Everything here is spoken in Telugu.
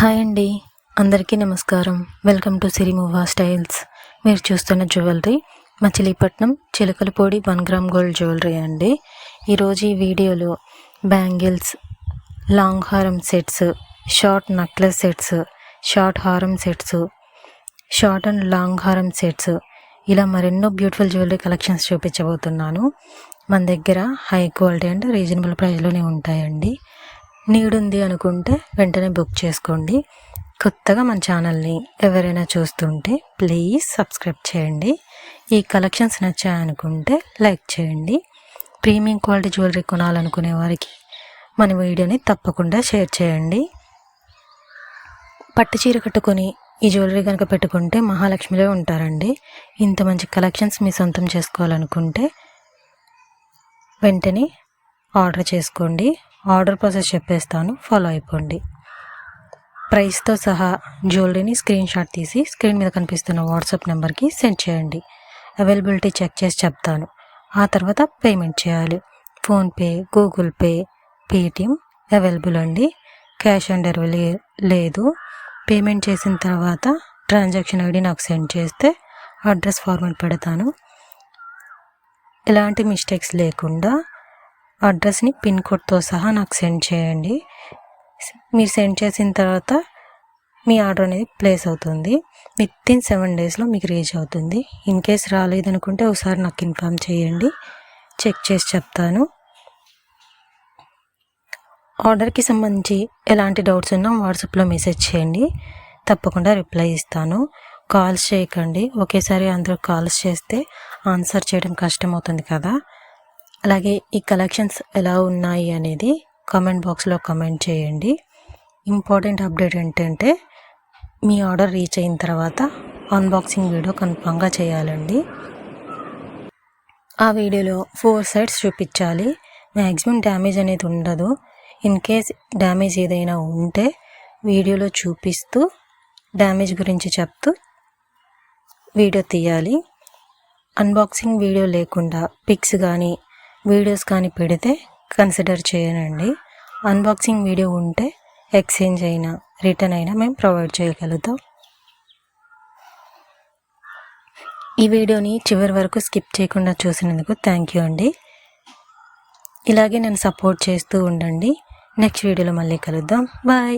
హాయ్ అండి, అందరికీ నమస్కారం. Welcome to Sirimuva styles. మీరు చూస్తున్న jewellery Machilipatnam Chilakalapudi 1 gram gold jewellery అండి. ఈరోజు ఈ వీడియోలో బ్యాంగిల్స్, లాంగ్ హారం sets, short necklace sets, short హారం సెట్స్, షార్ట్ అండ్ లాంగ్ హారం సెట్స్, ఇలా మరెన్నో బ్యూటిఫుల్ జ్యువెలరీ కలెక్షన్స్ చూపించబోతున్నాను. మన దగ్గర హై క్వాలిటీ అండ్ రీజనబుల్ ప్రైస్లోనే ఉంటాయండి. నీడ్ ఉంది అనుకుంటే వెంటనే బుక్ చేసుకోండి. కొత్తగా మన ఛానల్ని ఎవరైనా చూస్తుంటే ప్లీజ్ సబ్స్క్రైబ్ చేయండి. ఈ కలెక్షన్స్ నచ్చాయనుకుంటే లైక్ చేయండి. ప్రీమియం క్వాలిటీ జ్యువెలరీ కొనాలనుకునే వారికి మన వీడియోని తప్పకుండా షేర్ చేయండి. పట్టు చీర కట్టుకొని ఈ జ్యువెలరీ కనుక పెట్టుకుంటే మహాలక్ష్మిలో ఉంటారండి. ఇంత మంచి కలెక్షన్స్ మీ సొంతం చేసుకోవాలనుకుంటే వెంటనే ఆర్డర్ చేసుకోండి. ఆర్డర్ ప్రాసెస్ చెప్పేస్తాను, ఫాలో అయిపోండి. ప్రైస్తో సహా జ్యువెలరీని స్క్రీన్ షాట్ తీసి స్క్రీన్ మీద కనిపిస్తున్న వాట్సాప్ నెంబర్కి సెండ్ చేయండి. అవైలబిలిటీ చెక్ చేసి చెప్తాను. ఆ తర్వాత పేమెంట్ చేయాలి. PhonePe, Google pay, Paytm available అండి. క్యాష్ ఆన్ డెలివరీ లేదు. పేమెంట్ చేసిన తర్వాత ట్రాన్సాక్షన్ ఐడి నాకు సెండ్ చేస్తే అడ్రస్ ఫార్మాట్ పెడతాను. ఎలాంటి మిస్టేక్స్ లేకుండా అడ్రస్ని పిన్ కోడ్తో సహా నాకు సెండ్ చేయండి. మీరు సెండ్ చేసిన తర్వాత మీ ఆర్డర్ అనేది ప్లేస్ అవుతుంది. వితిన్ 7 డేస్లో మీకు రీచ్ అవుతుంది. ఇన్ కేస్ రాలేదనుకుంటే ఒకసారి నాకు ఇన్ఫామ్ చేయండి, చెక్ చేసి చెప్తాను. ఆర్డర్కి సంబంధించి ఎలాంటి డౌట్స్ ఉన్నా వాట్సాప్లో మెసేజ్ చేయండి, తప్పకుండా రిప్లై ఇస్తాను. కాల్స్ చేయకండి. ఒకేసారి అందరూ కాల్స్ చేస్తే ఆన్సర్ చేయడం కష్టమవుతుంది కదా. అలాగే ఈ కలెక్షన్స్ ఎలా ఉన్నాయి అనేది కామెంట్ బాక్స్లో కామెంట్ చేయండి. ఇంపార్టెంట్ అప్డేట్ ఏంటంటే మీ ఆర్డర్ రీచ్ అయిన తర్వాత అన్బాక్సింగ్ వీడియో కన్ఫామ్గా చేయాలండి. ఆ వీడియోలో 4 సైడ్స్ చూపించాలి. మ్యాక్సిమం డ్యామేజ్ అనేది ఉండదు. ఇన్ కేస్ డ్యామేజ్ ఏదైనా ఉంటే వీడియోలో చూపిస్తూ డ్యామేజ్ గురించి చెప్తూ వీడియో తీయాలి. అన్బాక్సింగ్ వీడియో లేకుండా పిక్స్ కానీ వీడియోస్ కానీ పెడితే కన్సిడర్ చేయనండి. అన్బాక్సింగ్ వీడియో ఉంటే ఎక్స్చేంజ్ అయినా రిటర్న్ అయినా మేము ప్రొవైడ్ చేయగలుగుతాం. ఈ వీడియోని చివరి వరకు స్కిప్ చేయకుండా చూసినందుకు థ్యాంక్ యూ అండి. ఇలాగే నన్ను సపోర్ట్ చేస్తూ ఉండండి. నెక్స్ట్ వీడియోలో మళ్ళీ కలుద్దాం. బాయ్.